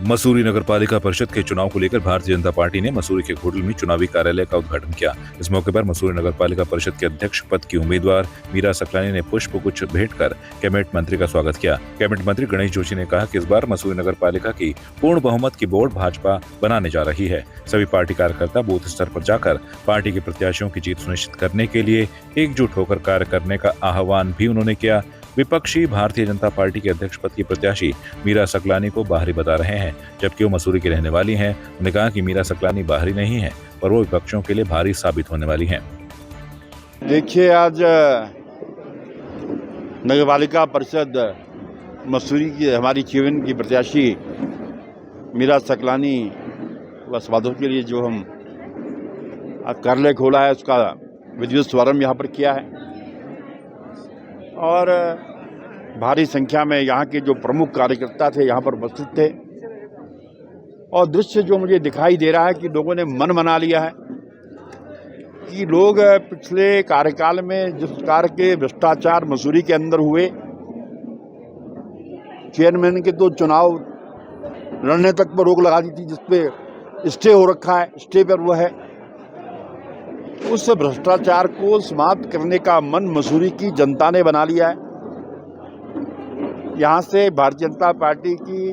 मसूरी नगर पालिका परिषद के चुनाव को लेकर भारतीय जनता पार्टी ने मसूरी के घोटल में चुनावी कार्यालय का उद्घाटन किया। इस मौके पर मसूरी नगर पालिका परिषद के अध्यक्ष पद की उम्मीदवार मीरा सकलानी ने पुष्प गुच्छ भेंट कर कैबिनेट मंत्री का स्वागत किया। कैबिनेट मंत्री गणेश जोशी ने कहा कि इस बार मसूरी नगर पालिका की पूर्ण बहुमत की बोर्ड भाजपा बनाने जा रही है। सभी पार्टी कार्यकर्ता बूथ स्तर पर जाकर पार्टी के प्रत्याशियों की जीत सुनिश्चित करने के लिए एकजुट होकर कार्य करने का आह्वान भी उन्होंने किया। विपक्षी भारतीय जनता पार्टी के अध्यक्ष पद की प्रत्याशी मीरा सकलानी को बाहरी बता रहे हैं, जबकि वो मसूरी की रहने वाली हैं। उन्होंने कहा कि मीरा सकलानी बाहरी नहीं है, पर वो विपक्षों के लिए भारी साबित होने वाली हैं। देखिए, आज नगर पालिका परिषद मसूरी की हमारी चेयरमैन की प्रत्याशी मीरा सकलानी व स्वागत के लिए जो हम आज कार्यालय खोला है, उसका विधिवत शुभारंभ यहाँ पर किया है और भारी संख्या में यहाँ के जो प्रमुख कार्यकर्ता थे यहाँ पर उपस्थित थे और दृश्य जो मुझे दिखाई दे रहा है कि लोगों ने मन बना लिया है कि लोग पिछले कार्यकाल में जिस प्रकार के भ्रष्टाचार मसूरी के अंदर हुए, चेयरमैन के तो चुनाव लड़ने तक पर रोक लगा दी थी, जिसपे स्टे हो रखा है, स्टे पर वो है। उस भ्रष्टाचार को समाप्त करने का मन मसूरी की जनता ने बना लिया है। यहाँ से भारतीय जनता पार्टी की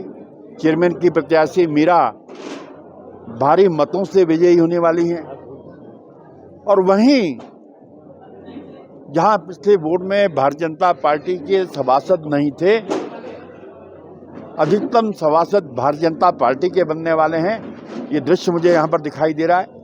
चेयरमैन की प्रत्याशी मीरा भारी मतों से विजयी होने वाली हैं और वहीं जहाँ पिछले वोट में भारतीय जनता पार्टी के सभासद नहीं थे, अधिकतम सभासद भारतीय जनता पार्टी के बनने वाले हैं। ये दृश्य मुझे यहाँ पर दिखाई दे रहा है।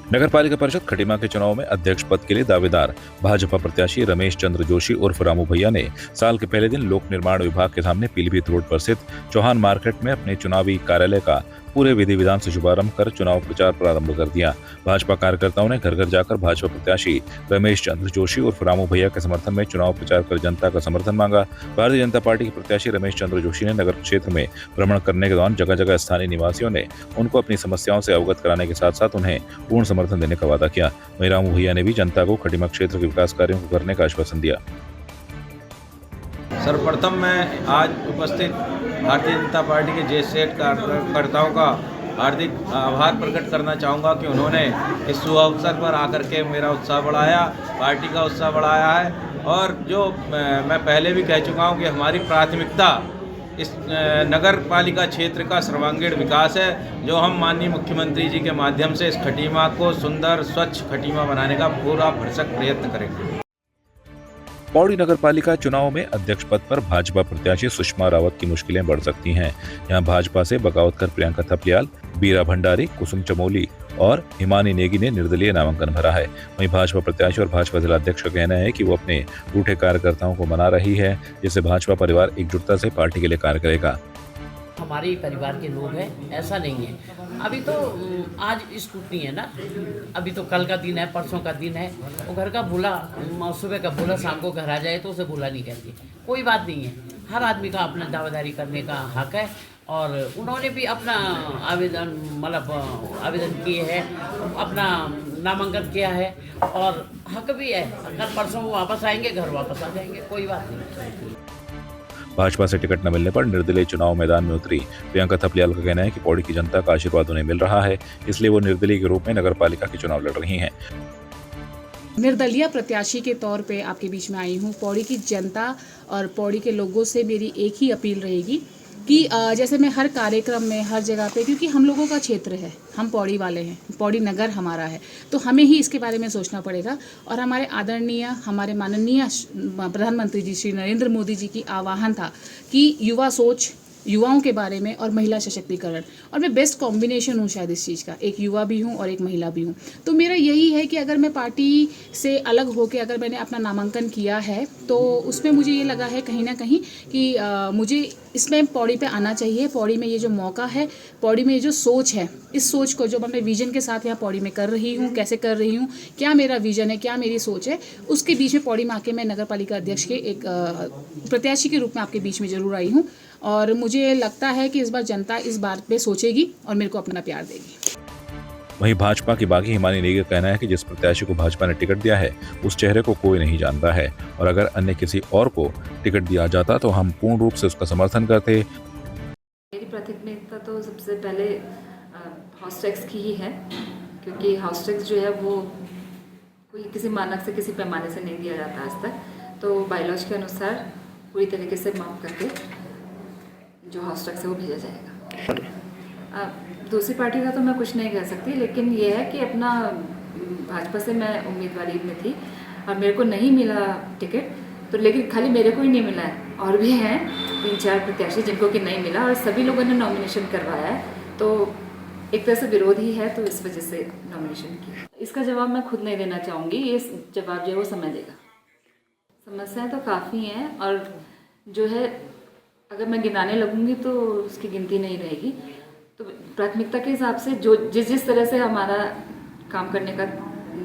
नगर पालिका परिषद खटीमा के चुनाव में अध्यक्ष पद के लिए दावेदार भाजपा प्रत्याशी रमेश चंद्र जोशी उर्फ रामू भैया ने साल के पहले दिन लोक निर्माण विभाग के सामने पीलीभीत रोड पर स्थित चौहान मार्केट में अपने चुनावी कार्यालय का पूरे विधि विधान से शुभारंभ कर चुनाव प्रचार प्रारंभ कर दिया। भाजपा कार्यकर्ताओं ने घर घर जाकर भाजपा प्रत्याशी रमेश चंद्र जोशी उर्फ रामू भैया के समर्थन में चुनाव प्रचार कर जनता का समर्थन मांगा। भारतीय जनता पार्टी के प्रत्याशी रमेश चंद्र जोशी ने नगर क्षेत्र में भ्रमण करने के दौरान जगह जगह स्थानीय निवासियों ने उनको अपनी समस्याओं से अवगत कराने के साथ साथ उन्हें पूर्ण समर्थन देने का वादा किया। वहीं रामू भैया ने भी जनता को खटीमा क्षेत्र के विकास कार्यों को करने का आश्वासन दिया। सर्वप्रथम मैं आज उपस्थित भारतीय जनता पार्टी के ज्येष्ठ कार्यकर्ताओं का हार्दिक आभार प्रकट करना चाहूँगा कि उन्होंने इस शुभ अवसर पर आकर के मेरा उत्साह बढ़ाया, पार्टी का उत्साह बढ़ाया है। और जो मैं पहले भी कह चुका हूँ कि हमारी प्राथमिकता इस नगर पालिका क्षेत्र का सर्वांगीण विकास है, जो हम माननीय मुख्यमंत्री जी के माध्यम से इस खटीमा को सुंदर स्वच्छ खटीमा बनाने का पूरा भरसक प्रयत्न करेंगे। पौड़ी नगर पालिका चुनाव में अध्यक्ष पद पर भाजपा प्रत्याशी सुषमा रावत की मुश्किलें बढ़ सकती हैं। यहां भाजपा से बगावत कर प्रियंका थपलियाल, बीरा भंडारी, कुसुम चमोली और हिमानी नेगी ने निर्दलीय नामांकन भरा है। वहीं भाजपा प्रत्याशी और भाजपा जिला अध्यक्ष का कहना है कि वो अपने रूठे कार्यकर्ताओं को मना रही है, जिससे भाजपा परिवार एकजुटता से पार्टी के लिए कार्य करेगा। हमारे ही परिवार के लोग हैं, ऐसा नहीं है। अभी तो आज स्कूटनी है ना, अभी तो कल का दिन है, परसों का दिन है। वो घर का भूला, सुबह का भूला शाम को घर आ जाए तो उसे भूला नहीं कहती। कोई बात नहीं है, हर आदमी का अपना दावेदारी करने का हक है और उन्होंने भी अपना आवेदन किए हैं, अपना नामांकन किया है और हक भी है। अगर परसों वो वापस आएंगे, घर वापस आ जाएंगे, कोई बात नहीं। भाजपा से टिकट न मिलने पर निर्दलीय चुनाव मैदान में उतरी प्रियंका थपलियाल का कहना है कि पौड़ी की जनता का आशीर्वाद उन्हें मिल रहा है, इसलिए वो निर्दलीय के रूप में नगर पालिका के चुनाव लड़ रही हैं। निर्दलीय प्रत्याशी के तौर पे आपके बीच में आई हूँ। पौड़ी की जनता और पौड़ी के लोगों से मेरी एक ही अपील रहेगी कि जैसे मैं हर कार्यक्रम में हर जगह पे, क्योंकि हम लोगों का क्षेत्र है, हम पौड़ी वाले हैं, पौड़ी नगर हमारा है, तो हमें ही इसके बारे में सोचना पड़ेगा। और हमारे आदरणीय, हमारे माननीय प्रधानमंत्री जी श्री नरेंद्र मोदी जी की आह्वान था कि युवा सोच, युवाओं के बारे में और महिला सशक्तिकरण, और मैं बेस्ट कॉम्बिनेशन हूँ शायद इस चीज़ का, एक युवा भी हूँ और एक महिला भी हूँ। तो मेरा यही है कि अगर मैं पार्टी से अलग होकर अगर मैंने अपना नामांकन किया है तो उसमें मुझे ये लगा है कहीं ना कहीं कि मुझे इसमें पौड़ी पे आना चाहिए। पौड़ी में ये जो मौका है, पौड़ी में ये जो सोच है, इस सोच को जो मैं अपने विजन के साथ यहाँ पौड़ी में कर रही हूँ, कैसे कर रही हूँ, क्या मेरा विजन है, क्या मेरी सोच है, उसके बीच में पौड़ी में आके मैं नगर पालिका अध्यक्ष के एक प्रत्याशी के रूप में आपके बीच में जरूर आई हूँ। और मुझे लगता है कि इस बार जनता इस बात पे सोचेगी और मेरे को अपना प्यार देगी। वहीं भाजपा की बागी हिमानी नेगी का कहना है कि जिस प्रत्याशी को भाजपा ने टिकट दिया है उस चेहरे को कोई नहीं जानता है और अगर अन्य किसी और को टिकट दिया जाता तो हम पूर्ण रूप से उसका समर्थन करते। प्राथमिकता तो सबसे पहले हाउस टैक्स की ही है, क्योंकि हाउस टैक्स जो है वो कोई किसी मानक से, किसी पैमाने से नहीं दिया जाता आज तक। तो बायलॉज के अनुसार पूरी तरीके से माफ करके जो हाउस टैक्स है वो भेजा जाएगा। दूसरी पार्टी का तो मैं कुछ नहीं कह सकती, लेकिन ये है कि अपना भाजपा से मैं उम्मीदवारी में थी और मेरे को नहीं मिला टिकट, तो लेकिन खाली मेरे को ही नहीं मिला है, और भी हैं 3-4 प्रत्याशी जिनको कि नहीं मिला, और सभी लोगों ने नॉमिनेशन करवाया है, तो एक तरह से विरोध ही है, तो इस वजह से नॉमिनेशन किया। इसका जवाब मैं खुद नहीं देना चाहूँगी, ये जवाब जो है वो समय देगा। समस्याएं तो काफ़ी हैं, और जो है अगर मैं गिनाने लगूंगी तो उसकी गिनती नहीं रहेगी। तो प्राथमिकता के हिसाब से जो जिस तरह से हमारा काम करने का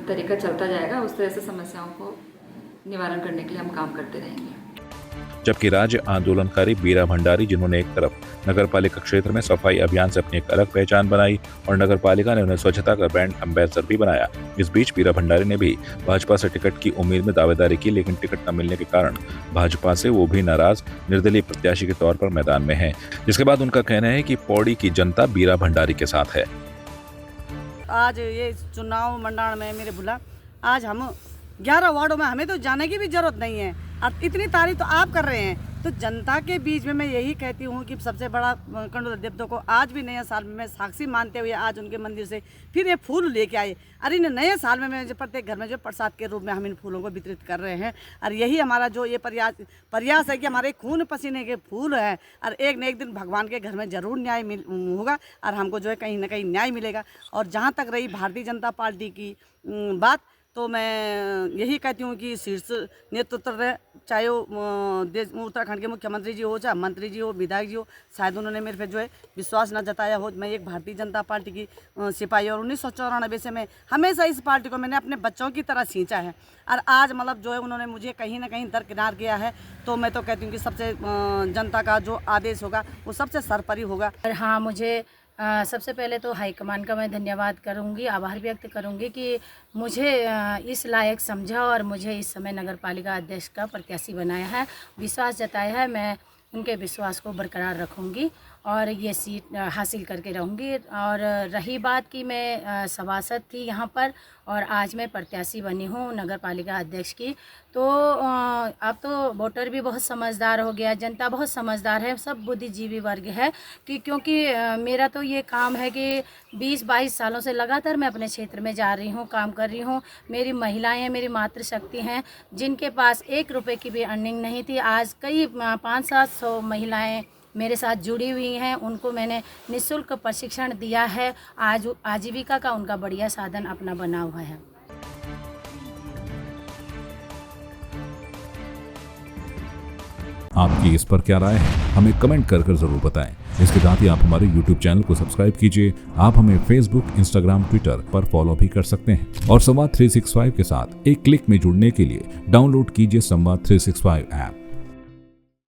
तरीका चलता जाएगा, उस तरह से समस्याओं को निवारण करने के लिए हम काम करते रहेंगे। जबकि राज्य आंदोलनकारी बीरा भंडारी, जिन्होंने एक तरफ नगरपालिका क्षेत्र में सफाई अभियान से अपनी एक अलग पहचान बनाई और नगरपालिका ने उन्हें स्वच्छता का ब्रांड एम्बेसडर भी बनाया। इस बीच बीरा भंडारी ने भी भाजपा से टिकट की उम्मीद में दावेदारी की, लेकिन टिकट न मिलने के कारण भाजपा से वो भी नाराज निर्दलीय प्रत्याशी के तौर पर मैदान में है। जिसके बाद उनका कहना है कि पौड़ी की जनता बीरा भंडारी के साथ है। आज ये चुनाव मंडल में मेरे बुला, आज हम 11 वार्डों में हमें तो जाने की भी जरूरत नहीं है, और इतनी तारीफ तो आप कर रहे हैं। तो जनता के बीच में मैं यही कहती हूँ कि सबसे बड़ा कंडोला देवता को आज भी नए साल में मैं साक्षी मानते हुए आज उनके मंदिर से फिर ये फूल लेके आए, और इन नए साल में मैं जो प्रत्येक घर में जो प्रसाद के रूप में हम इन फूलों को वितरित कर रहे हैं। और यही हमारा जो ये प्रयास है कि हमारे खून पसीने के फूल हैं, और एक न एक दिन भगवान के घर में ज़रूर न्याय होगा, और हमको जो है कहीं ना कहीं न्याय मिलेगा। और जहाँ तक रही भारतीय जनता पार्टी की बात, तो मैं यही कहती हूँ कि शीर्ष नेतृत्व रहे, चाहे वो उत्तराखंड के मुख्यमंत्री जी हो, चाहे मंत्री जी हो, विधायक जी हो, शायद उन्होंने मेरे पे जो है विश्वास न जताया हो। मैं एक भारतीय जनता पार्टी की सिपाही, और 1994 से मैं हमेशा इस पार्टी को मैंने अपने बच्चों की तरह सींचा है, और आज मतलब जो है उन्होंने मुझे कहीं ना कहीं दरकिनार किया है। तो मैं तो कहती हूँ कि सबसे जनता का जो आदेश होगा वो सबसे सरपरी होगा। हाँ, मुझे सबसे पहले तो हाईकमान का मैं धन्यवाद करूंगी, आभार व्यक्त करूंगी कि मुझे इस लायक समझा और मुझे इस समय नगरपालिका अध्यक्ष का प्रत्याशी बनाया है, विश्वास जताया है। मैं उनके विश्वास को बरकरार रखूंगी और ये सीट हासिल करके रहूंगी। और रही बात कि मैं सभासद थी यहाँ पर और आज मैं प्रत्याशी बनी हूँ नगर पालिका अध्यक्ष की, तो अब तो वोटर भी बहुत समझदार हो गया, जनता बहुत समझदार है, सब बुद्धिजीवी वर्ग है कि क्योंकि मेरा तो ये काम है कि 20-22 सालों से लगातार मैं अपने क्षेत्र में जा रही हूँ, काम कर रही hूँ। मेरी महिलाएं हैं, मेरी मातृशक्ति हैं, जिनके पास 1 रुपये की भी अर्निंग नहीं थी, आज कई 500-700 महिलाएं मेरे साथ जुड़ी हुई हैं। उनको मैंने निःशुल्क प्रशिक्षण दिया है, आज आजीविका का उनका बढ़िया साधन अपना बना हुआ है। आपकी इस पर क्या राय है, हमें कमेंट कर जरूर बताएं। इसके साथ ही आप हमारे YouTube चैनल को सब्सक्राइब कीजिए। आप हमें Facebook, Instagram, Twitter पर फॉलो भी कर सकते हैं और संवाद 365 के साथ एक क्लिक में जुड़ने के लिए डाउनलोड कीजिए संवाद 365 ऐप।